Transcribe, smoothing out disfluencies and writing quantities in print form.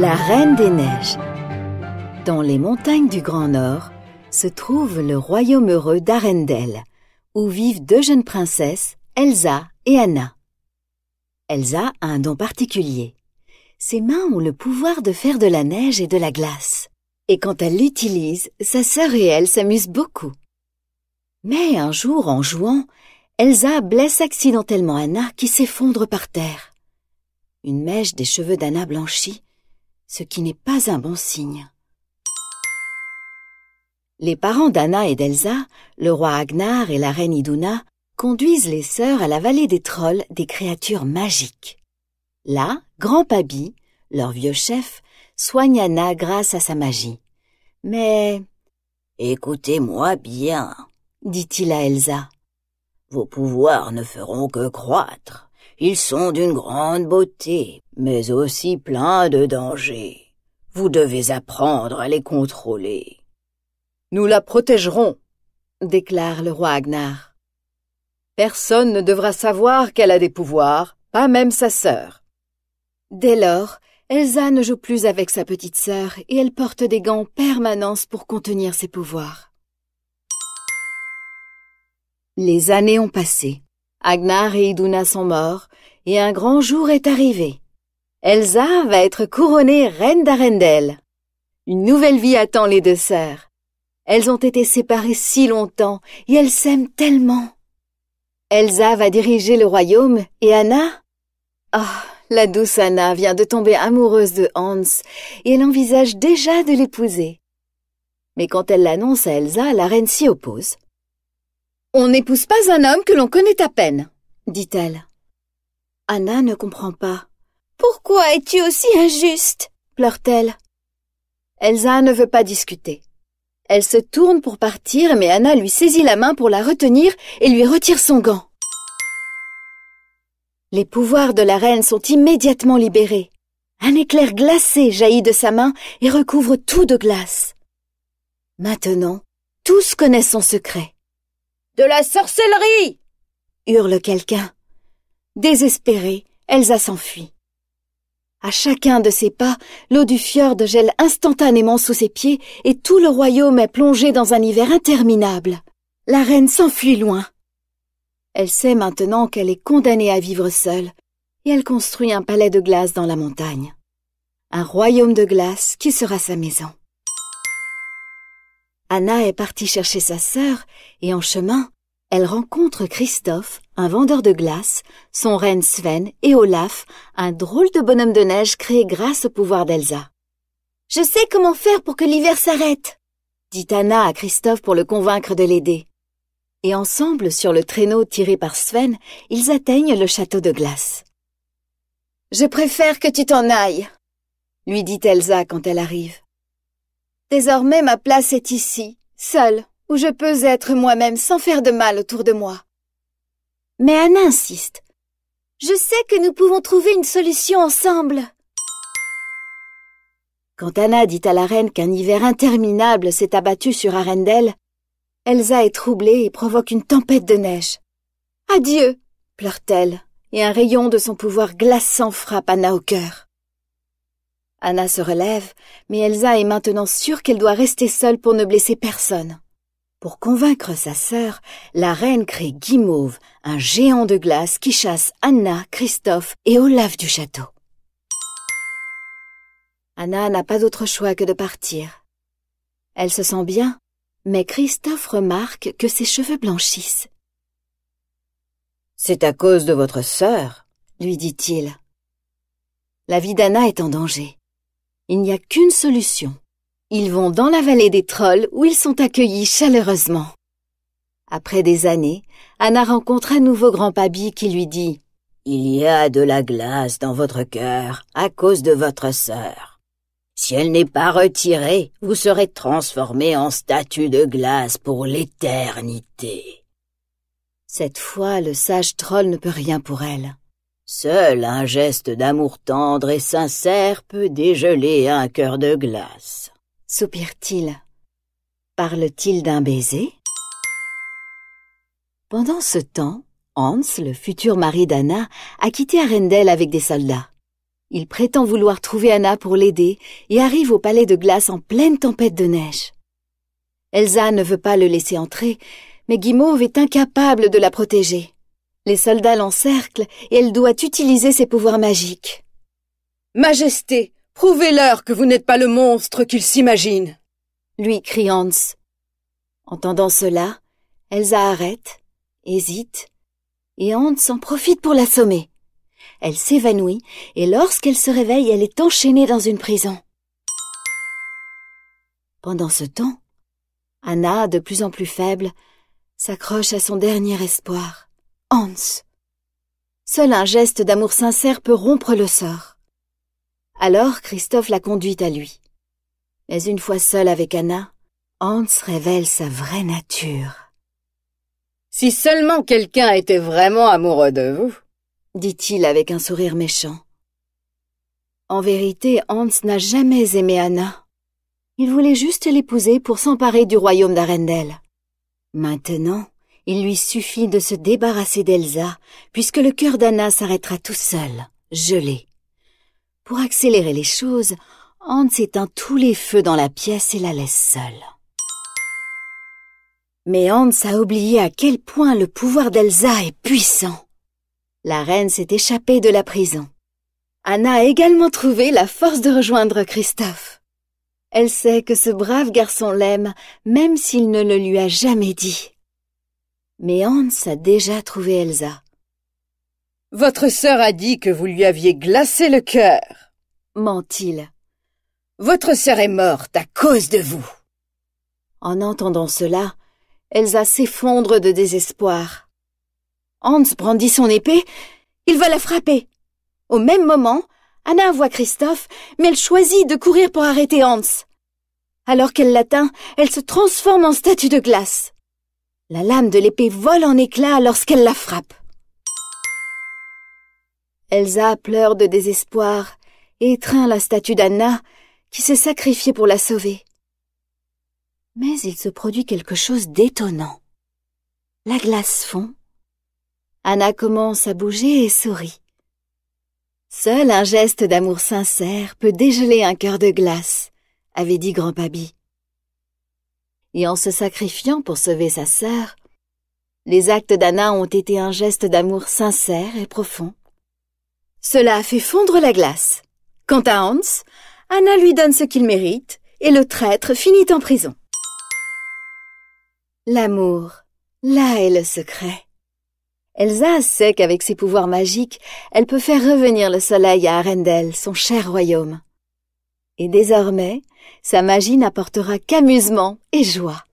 La Reine des Neiges. Dans les montagnes du Grand Nord se trouve le royaume heureux d'Arendelle, où vivent deux jeunes princesses, Elsa et Anna. Elsa a un don particulier. Ses mains ont le pouvoir de faire de la neige et de la glace. Et quand elle l'utilise, sa sœur et elle s'amusent beaucoup. Mais un jour, en jouant, Elsa blesse accidentellement Anna qui s'effondre par terre. Une mèche des cheveux d'Anna blanchit, ce qui n'est pas un bon signe. Les parents d'Anna et d'Elsa, le roi Agnar et la reine Iduna, conduisent les sœurs à la vallée des trolls, des créatures magiques. Là, Grand Pabi, leur vieux chef, soigne Anna grâce à sa magie. Mais... « Écoutez-moi bien, » dit-il à Elsa. « Vos pouvoirs ne feront que croître. Ils sont d'une grande beauté, mais aussi pleins de dangers. Vous devez apprendre à les contrôler. » « Nous la protégerons, » déclare le roi Agnar. « Personne ne devra savoir qu'elle a des pouvoirs, pas même sa sœur. » Dès lors, Elsa ne joue plus avec sa petite sœur et elle porte des gants en permanence pour contenir ses pouvoirs. Les années ont passé. Agnar et Iduna sont morts et un grand jour est arrivé. Elsa va être couronnée reine d'Arendelle. Une nouvelle vie attend les deux sœurs. Elles ont été séparées si longtemps et elles s'aiment tellement. Elsa va diriger le royaume et Anna? Ah, la douce Anna vient de tomber amoureuse de Hans et elle envisage déjà de l'épouser. Mais quand elle l'annonce à Elsa, la reine s'y oppose. « On n'épouse pas un homme que l'on connaît à peine, » dit-elle. Anna ne comprend pas. « Pourquoi es-tu aussi injuste ?» pleure-t-elle. Elsa ne veut pas discuter. Elle se tourne pour partir, mais Anna lui saisit la main pour la retenir et lui retire son gant. Les pouvoirs de la reine sont immédiatement libérés. Un éclair glacé jaillit de sa main et recouvre tout de glace. Maintenant, tous connaissent son secret. « De la sorcellerie !» hurle quelqu'un. Désespérée, Elsa s'enfuit. À chacun de ses pas, l'eau du fjord gèle instantanément sous ses pieds et tout le royaume est plongé dans un hiver interminable. La reine s'enfuit loin. Elle sait maintenant qu'elle est condamnée à vivre seule et elle construit un palais de glace dans la montagne. Un royaume de glace qui sera sa maison. Anna est partie chercher sa sœur et en chemin, elle rencontre Christophe, un vendeur de glace, son reine Sven et Olaf, un drôle de bonhomme de neige créé grâce au pouvoir d'Elsa. « Je sais comment faire pour que l'hiver s'arrête !» dit Anna à Christophe pour le convaincre de l'aider. Et ensemble, sur le traîneau tiré par Sven, ils atteignent le château de glace. « Je préfère que tu t'en ailles !» lui dit Elsa quand elle arrive. « Désormais, ma place est ici, seule, où je peux être moi-même sans faire de mal autour de moi. » Mais Anna insiste. « Je sais que nous pouvons trouver une solution ensemble. » Quand Anna dit à la reine qu'un hiver interminable s'est abattu sur Arendelle, Elsa est troublée et provoque une tempête de neige. « Adieu !» pleure-t-elle, et un rayon de son pouvoir glaçant frappe Anna au cœur. Anna se relève, mais Elsa est maintenant sûre qu'elle doit rester seule pour ne blesser personne. Pour convaincre sa sœur, la reine crée Guimauve, un géant de glace qui chasse Anna, Christophe et Olaf du château. Anna n'a pas d'autre choix que de partir. Elle se sent bien, mais Christophe remarque que ses cheveux blanchissent. « C'est à cause de votre sœur, » lui dit-il. La vie d'Anna est en danger. Il n'y a qu'une solution. Ils vont dans la vallée des trolls où ils sont accueillis chaleureusement. Après des années, Anna rencontre à nouveau Grand Pabi qui lui dit « Il y a de la glace dans votre cœur à cause de votre sœur. Si elle n'est pas retirée, vous serez transformé en statue de glace pour l'éternité. » Cette fois, le sage troll ne peut rien pour elle. Seul un geste d'amour tendre et sincère peut dégeler un cœur de glace. Soupire-t-il. Parle-t-il d'un baiser? Pendant ce temps, Hans, le futur mari d'Anna, a quitté Arendelle avec des soldats. Il prétend vouloir trouver Anna pour l'aider et arrive au palais de glace en pleine tempête de neige. Elsa ne veut pas le laisser entrer, mais Guimauve est incapable de la protéger. Les soldats l'encerclent et elle doit utiliser ses pouvoirs magiques. « Majesté, prouvez-leur que vous n'êtes pas le monstre qu'ils s'imaginent !» lui crie Hans. Entendant cela, Elsa arrête, hésite, et Hans en profite pour l'assommer. Elle s'évanouit, et lorsqu'elle se réveille, elle est enchaînée dans une prison. Pendant ce temps, Anna, de plus en plus faible, s'accroche à son dernier espoir, Hans. Seul un geste d'amour sincère peut rompre le sort. Alors Christophe la conduit à lui. Mais une fois seul avec Anna, Hans révèle sa vraie nature. « Si seulement quelqu'un était vraiment amoureux de vous !» dit-il avec un sourire méchant. En vérité, Hans n'a jamais aimé Anna. Il voulait juste l'épouser pour s'emparer du royaume d'Arendelle. Maintenant, il lui suffit de se débarrasser d'Elsa, puisque le cœur d'Anna s'arrêtera tout seul, gelé. Pour accélérer les choses, Hans éteint tous les feux dans la pièce et la laisse seule. Mais Hans a oublié à quel point le pouvoir d'Elsa est puissant. La reine s'est échappée de la prison. Anna a également trouvé la force de rejoindre Christophe. Elle sait que ce brave garçon l'aime, même s'il ne le lui a jamais dit. Mais Hans a déjà trouvé Elsa. « Votre sœur a dit que vous lui aviez glacé le cœur, » ment-il. « Votre sœur est morte à cause de vous. » En entendant cela, Elsa s'effondre de désespoir. Hans brandit son épée, il va la frapper. Au même moment, Anna voit Christophe, mais elle choisit de courir pour arrêter Hans. Alors qu'elle l'atteint, elle se transforme en statue de glace. La lame de l'épée vole en éclats lorsqu'elle la frappe. Elsa pleure de désespoir et étreint la statue d'Anna, qui s'est sacrifiée pour la sauver. Mais il se produit quelque chose d'étonnant. La glace fond. Anna commence à bouger et sourit. Seul un geste d'amour sincère peut dégeler un cœur de glace, avait dit Grand-Paby. Et en se sacrifiant pour sauver sa sœur, les actes d'Anna ont été un geste d'amour sincère et profond. Cela a fait fondre la glace. Quant à Hans, Anna lui donne ce qu'il mérite et le traître finit en prison. L'amour, là est le secret. Elsa sait qu'avec ses pouvoirs magiques, elle peut faire revenir le soleil à Arendelle, son cher royaume. Et désormais, sa magie n'apportera qu'amusement et joie.